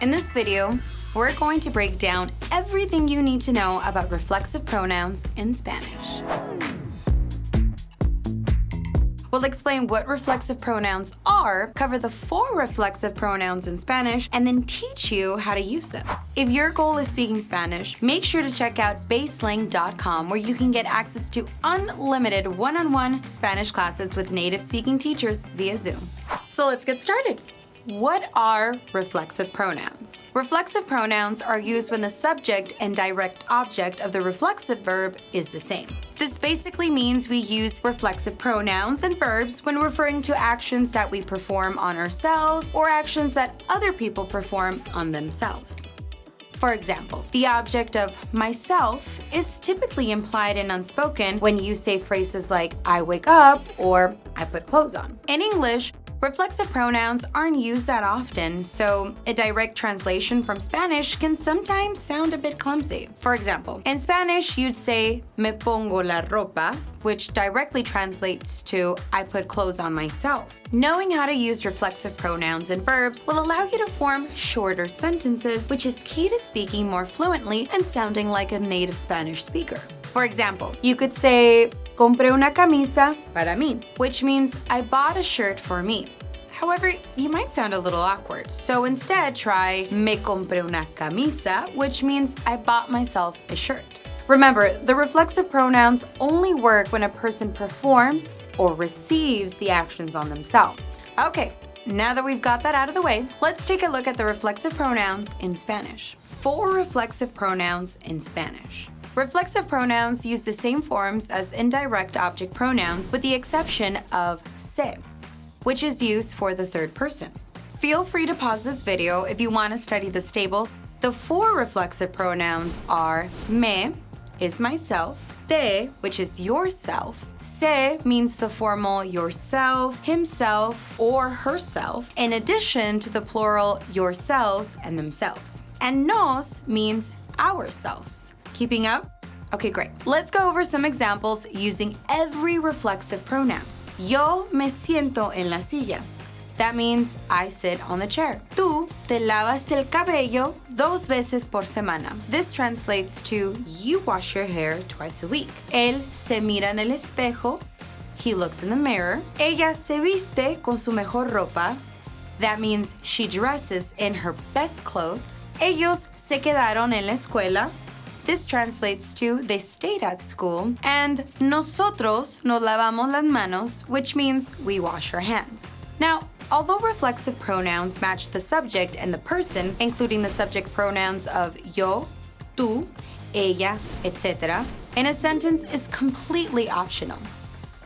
In this video, we're going to break down everything you need to know about reflexive pronouns in Spanish. We'll explain what reflexive pronouns are, cover the 4 reflexive pronouns in Spanish, and then teach you how to use them. If your goal is speaking Spanish, make sure to check out baseling.com, where you can get access to unlimited one-on-one Spanish classes with native speaking teachers via Zoom. So let's get started. What are reflexive pronouns? Reflexive pronouns are used when the subject and direct object of the reflexive verb is the same. This basically means we use reflexive pronouns and verbs when referring to actions that we perform on ourselves or actions that other people perform on themselves. For example, the object of myself is typically implied and unspoken when you say phrases like I wake up or I put clothes on. In English, reflexive pronouns aren't used that often, so a direct translation from Spanish can sometimes sound a bit clumsy. For example, in Spanish, you'd say me pongo la ropa, which directly translates to I put clothes on myself. Knowing how to use reflexive pronouns and verbs will allow you to form shorter sentences, which is key to speaking more fluently and sounding like a native Spanish speaker. For example, you could say, compré una camisa para mí, which means I bought a shirt for me. However, you might sound a little awkward, so instead try me compré una camisa, which means I bought myself a shirt. Remember, the reflexive pronouns only work when a person performs or receives the actions on themselves. Okay, now that we've got that out of the way, let's take a look at the reflexive pronouns in Spanish. 4 reflexive pronouns in Spanish. Reflexive pronouns use the same forms as indirect object pronouns with the exception of se, which is used for the third person. Feel free to pause this video if you want to study this table. The 4 reflexive pronouns are me, is myself, te, which is yourself, se means the formal yourself, himself, or herself, in addition to the plural yourselves and themselves. And nos means ourselves. Keeping up? Okay, great. Let's go over some examples using every reflexive pronoun. Yo me siento en la silla. That means I sit on the chair. Tú te lavas el cabello 2 veces por semana. This translates to you wash your hair twice a week. Él se mira en el espejo. He looks in the mirror. Ella se viste con su mejor ropa. That means she dresses in her best clothes. Ellos se quedaron en la escuela. This translates to they stayed at school. And nosotros nos lavamos las manos, which means we wash our hands. Now, although reflexive pronouns match the subject and the person, including the subject pronouns of yo, tú, ella, etc., in a sentence is completely optional.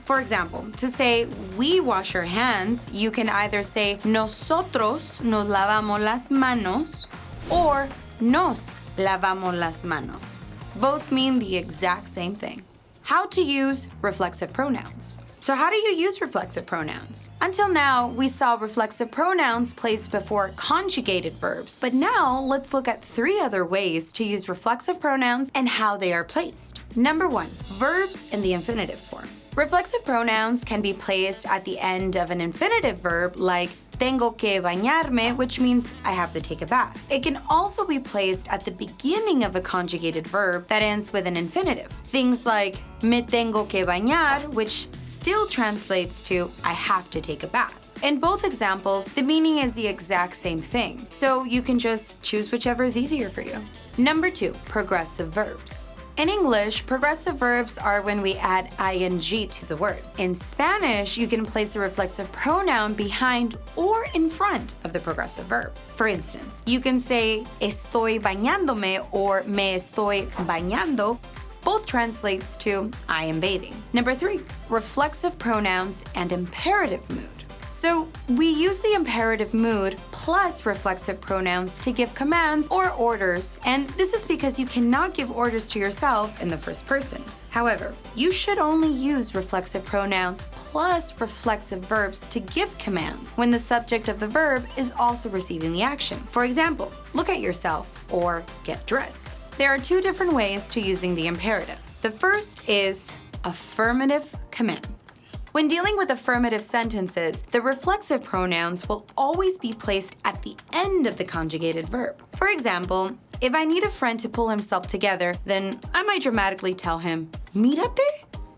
For example, to say we wash our hands, you can either say nosotros nos lavamos las manos or nos lavamos las manos. Both mean the exact same thing. How to use reflexive pronouns. So how do you use reflexive pronouns? Until now, we saw reflexive pronouns placed before conjugated verbs, but now let's look at 3 other ways to use reflexive pronouns and how they are placed. Number 1, verbs in the infinitive form. Reflexive pronouns can be placed at the end of an infinitive verb like tengo que bañarme, which means I have to take a bath. It can also be placed at the beginning of a conjugated verb that ends with an infinitive. Things like me tengo que bañar, which still translates to I have to take a bath. In both examples, the meaning is the exact same thing, so you can just choose whichever is easier for you. Number 2, progressive verbs. In English, progressive verbs are when we add ing to the word. In Spanish, you can place a reflexive pronoun behind or in front of the progressive verb. For instance, you can say estoy bañándome or me estoy bañando. Both translates to I am bathing. Number 3, reflexive pronouns and imperative mood. So we use the imperative mood plus reflexive pronouns to give commands or orders, and this is because you cannot give orders to yourself in the first person. However, you should only use reflexive pronouns plus reflexive verbs to give commands when the subject of the verb is also receiving the action. For example, look at yourself or get dressed. There are 2 different ways to using the imperative. The first is affirmative commands. When dealing with affirmative sentences, the reflexive pronouns will always be placed at the end of the conjugated verb. For example, if I need a friend to pull himself together, then I might dramatically tell him, mírate,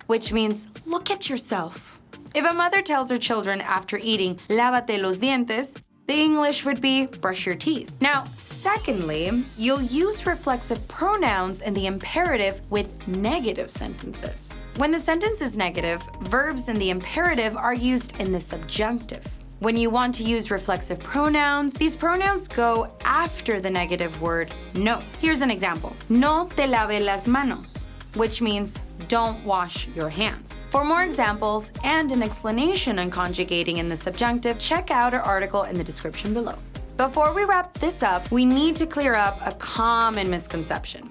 which means look at yourself. If a mother tells her children after eating, lávate los dientes, the English would be brush your teeth. Now, secondly, you'll use reflexive pronouns in the imperative with negative sentences. When the sentence is negative, verbs in the imperative are used in the subjunctive. When you want to use reflexive pronouns, these pronouns go after the negative word no. Here's an example. No te laves las manos, which means don't wash your hands. For more examples and an explanation on conjugating in the subjunctive, check out our article in the description below. Before we wrap this up, we need to clear up a common misconception: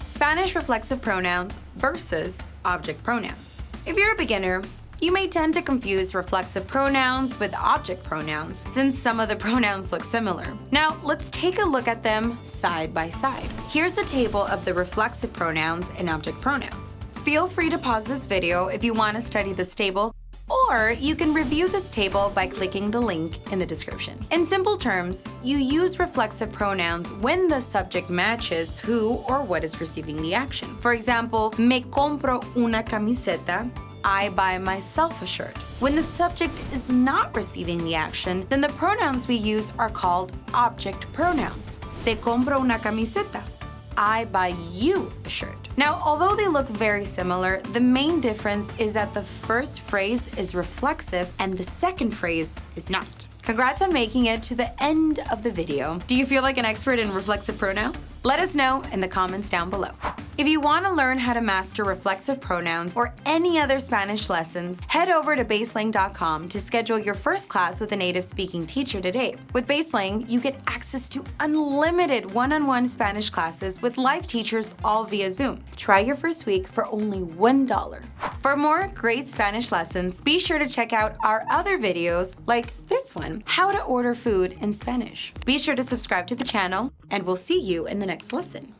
Spanish reflexive pronouns versus object pronouns. If you're a beginner, you may tend to confuse reflexive pronouns with object pronouns, since some of the pronouns look similar. Now, let's take a look at them side by side. Here's a table of the reflexive pronouns and object pronouns. Feel free to pause this video if you want to study this table, or you can review this table by clicking the link in the description. In simple terms, you use reflexive pronouns when the subject matches who or what is receiving the action. For example, me compro una camiseta, I buy myself a shirt. When the subject is not receiving the action, then the pronouns we use are called object pronouns. Te compro una camiseta. I buy you a shirt. Now, although they look very similar, the main difference is that the first phrase is reflexive and the second phrase is not. Congrats on making it to the end of the video. Do you feel like an expert in reflexive pronouns? Let us know in the comments down below. If you want to learn how to master reflexive pronouns or any other Spanish lessons, head over to baselang.com to schedule your first class with a native speaking teacher today. With Baselang, you get access to unlimited one-on-one Spanish classes with live teachers all via Zoom. Try your first week for only $1. For more great Spanish lessons, be sure to check out our other videos like this one, How to Order Food in Spanish. Be sure to subscribe to the channel, and we'll see you in the next lesson.